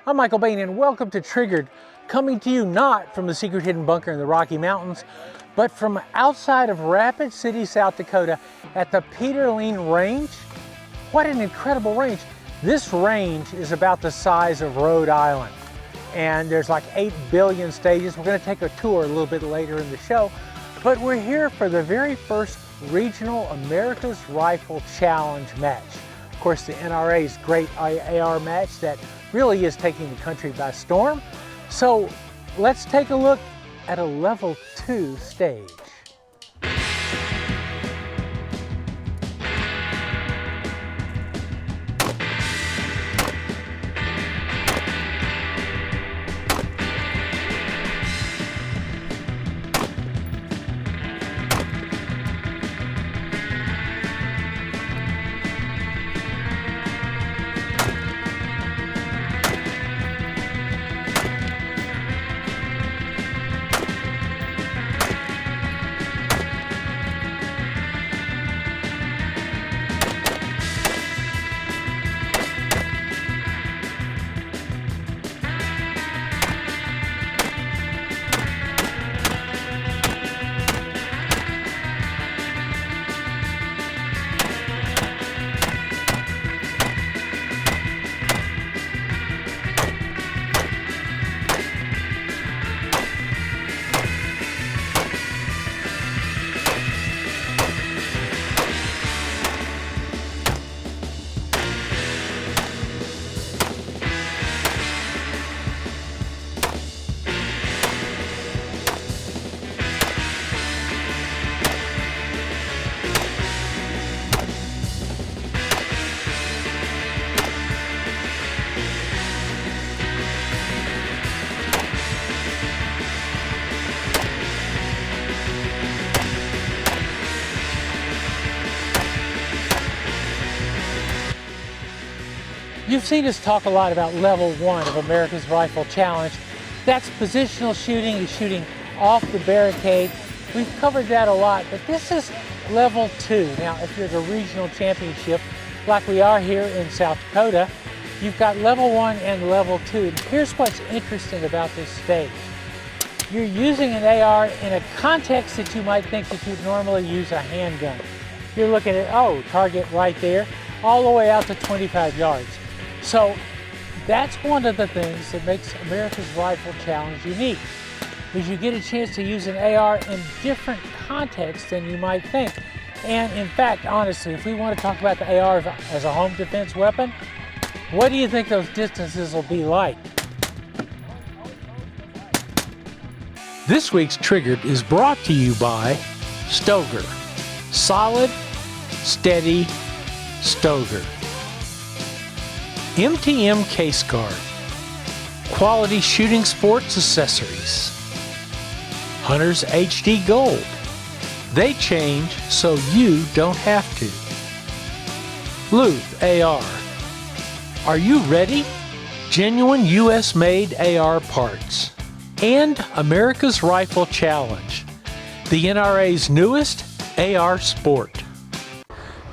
I'm Michael Bain and welcome to Triggered, coming to you not from the secret hidden bunker in the Rocky Mountains, but from outside of Rapid City, South Dakota at the Lien Range. What an incredible range. This range is about the size of Rhode Island and there's like 8 billion stages. We're going to take a tour a little bit later in the show, but we're here for the very first regional America's Rifle Challenge match. Of course, the NRA's great AR match that really is taking the country by storm. So let's take a look at a level 2 stage. You've seen us talk a lot about level 1 of America's Rifle Challenge. That's positional shooting, is shooting off the barricade. We've covered that a lot, but this is level 2. Now, if you're at a regional championship, like we are here in South Dakota, you've got level 1 and level 2. And here's what's interesting about this stage. You're using an AR in a context that you might think that you'd normally use a handgun. You're looking at, oh, target right there, all the way out to 25 yards. So that's one of the things that makes America's Rifle Challenge unique, is you get a chance to use an AR in different contexts than you might think. And in fact, honestly, if we want to talk about the AR as a home defense weapon, what do you think those distances will be like? This week's Triggered is brought to you by Stoeger. Solid, steady, Stoeger. MTM Case Guard, quality shooting sports accessories. Hunter's HD Gold, they change so you don't have to. Luth AR, are you ready? Genuine US made AR parts. And America's Rifle Challenge, the NRA's newest AR sport.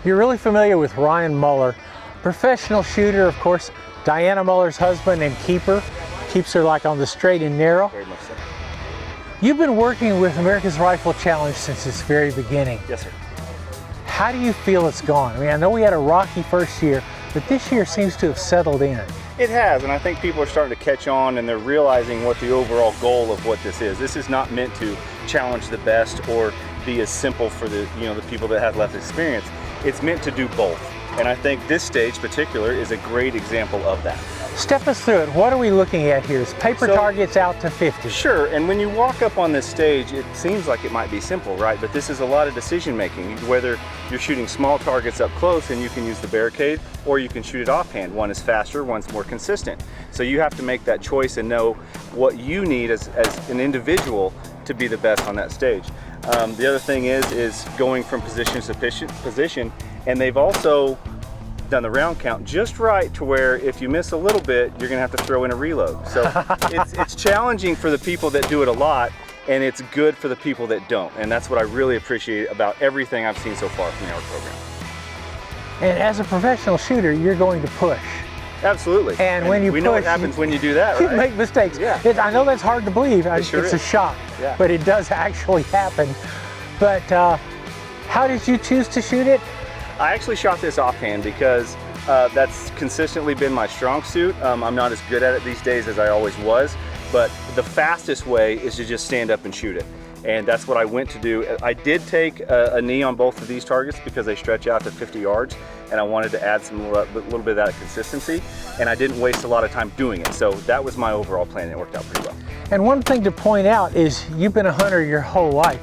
You're really familiar with Ryan Muller, professional shooter, of course, Diana Muller's husband and keeper, keeps her like on the straight and narrow. Very much so. You've been working with America's Rifle Challenge since its very beginning. Yes, sir. How do you feel it's gone? I mean, I know we had a rocky first year, but this year seems to have settled in. It has, and I think people are starting to catch on and they're realizing what the overall goal of what this is. This is not meant to challenge the best or be as simple for the people that have less experience. It's meant to do both. And I think this stage in particular is a great example of that. Step us through it. What are we looking at here? It's paper targets out to 50. Sure, and when you walk up on this stage, it seems like it might be simple, right? But this is a lot of decision making, whether you're shooting small targets up close and you can use the barricade, or you can shoot it offhand. One is faster, one's more consistent. So you have to make that choice and know what you need as an individual to be the best on that stage. The other thing is going from position to position, and they've also done the round count just right to where if you miss a little bit, you're gonna have to throw in a reload. So it's challenging for the people that do it a lot, and it's good for the people that don't. And that's what I really appreciate about everything I've seen so far from the ARC program. And as a professional shooter, you're going to push. Absolutely. And when you we push, know what happens when you do that, you right? make mistakes. Yeah. I know that's hard to believe. Sure it's a is. shock, Yeah. but it does actually happen. But how did you choose to shoot it? I actually shot this offhand because that's consistently been my strong suit. I'm not as good at it these days as I always was, but the fastest way is to just stand up and shoot it. And that's what I went to do. I did take a knee on both of these targets because they stretch out to 50 yards, and I wanted to add some little bit of that consistency, and I didn't waste a lot of time doing it. So that was my overall plan, and it worked out pretty well. And one thing to point out is you've been a hunter your whole life.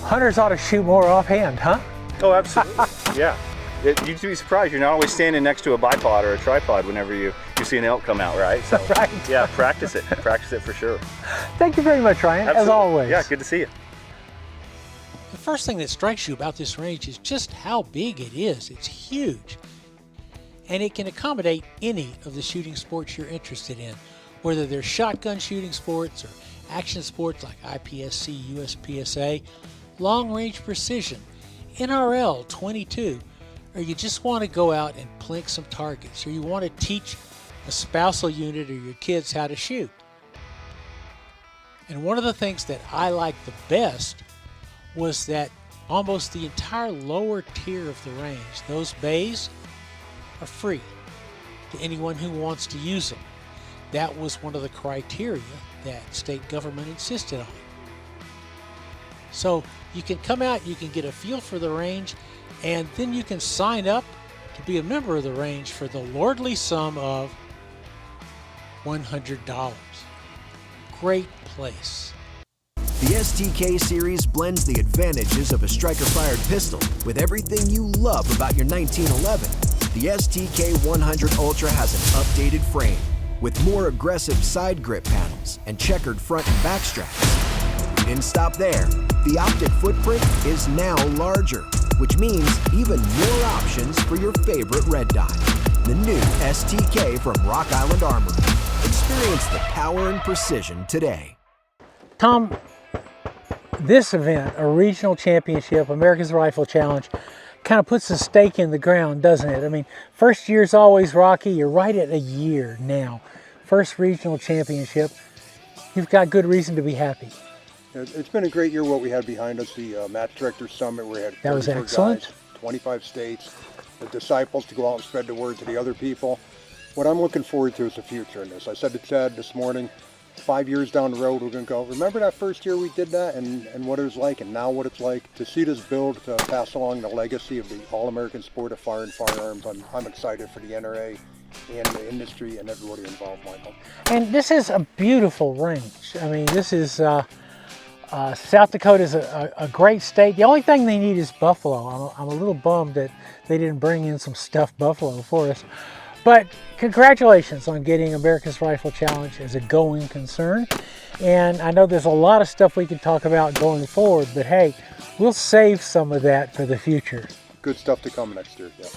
Hunters ought to shoot more offhand, huh? Oh, absolutely, yeah. You'd be surprised, you're not always standing next to a bipod or a tripod whenever you see an elk come out, right? So, right. Yeah, practice it for sure. Thank you very much, Ryan, Absolutely. as always. Yeah, good to see you. The first thing that strikes you about this range is just how big it is. It's huge. And it can accommodate any of the shooting sports you're interested in, whether they're shotgun shooting sports or action sports like IPSC, USPSA, long range precision, NRL 22, or you just want to go out and plink some targets, or you want to teach a spousal unit or your kids how to shoot. And one of the things that I liked the best was that almost the entire lower tier of the range, those bays, are free to anyone who wants to use them. That was one of the criteria that state government insisted on. So you can come out, you can get a feel for the range, and then you can sign up to be a member of the range for the lordly sum of $100. Great place. The STK series blends the advantages of a striker-fired pistol with everything you love about your 1911. The STK 100 Ultra has an updated frame with more aggressive side grip panels and checkered front and back straps. We didn't stop there. The optic footprint is now larger, which means even more options for your favorite red dot. The new STK from Rock Island Armory. Experience the power and precision today. Tom, this event, a regional championship, America's Rifle Challenge, kind of puts a stake in the ground, doesn't it? I mean, first year's always rocky. You're right at a year now. First regional championship. You've got good reason to be happy. It's been a great year what we had behind us, the Match Directors Summit where we had That was 34 excellent. guys, 25 states, the disciples to go out and spread the word to the other people. What I'm looking forward to is the future in this. I said to Ted this morning, 5 years down the road we're going to go, remember that first year we did that and what it was like, and now what it's like to see this build, to pass along the legacy of the all-American sport of fire and firearms. I'm excited for the NRA and the industry and everybody involved, Michael. And this is a beautiful range. I mean, this is South Dakota is a great state. The only thing they need is buffalo. I'm a little bummed that they didn't bring in some stuffed buffalo for us. But congratulations on getting America's Rifle Challenge as a going concern. And I know there's a lot of stuff we can talk about going forward, but hey, we'll save some of that for the future. Good stuff to come next year, yeah.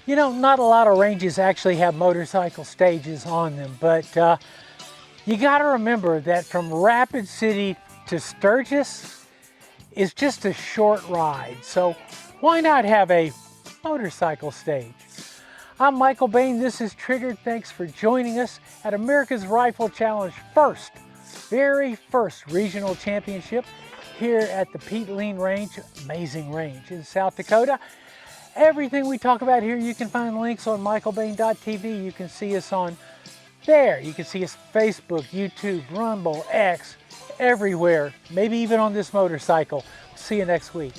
You know, not a lot of ranges actually have motorcycle stages on them, but you got to remember that from Rapid City to Sturgis is just a short ride. So why not have a motorcycle stage? I'm Michael Bain. This is Triggered. Thanks for joining us at America's Rifle Challenge very first regional championship here at the Pete Lien Range, amazing range in South Dakota. Everything we talk about here, you can find links on michaelbain.tv. You can see us on there. You can see us Facebook, YouTube, Rumble, X, everywhere, maybe even on this motorcycle. See you next week.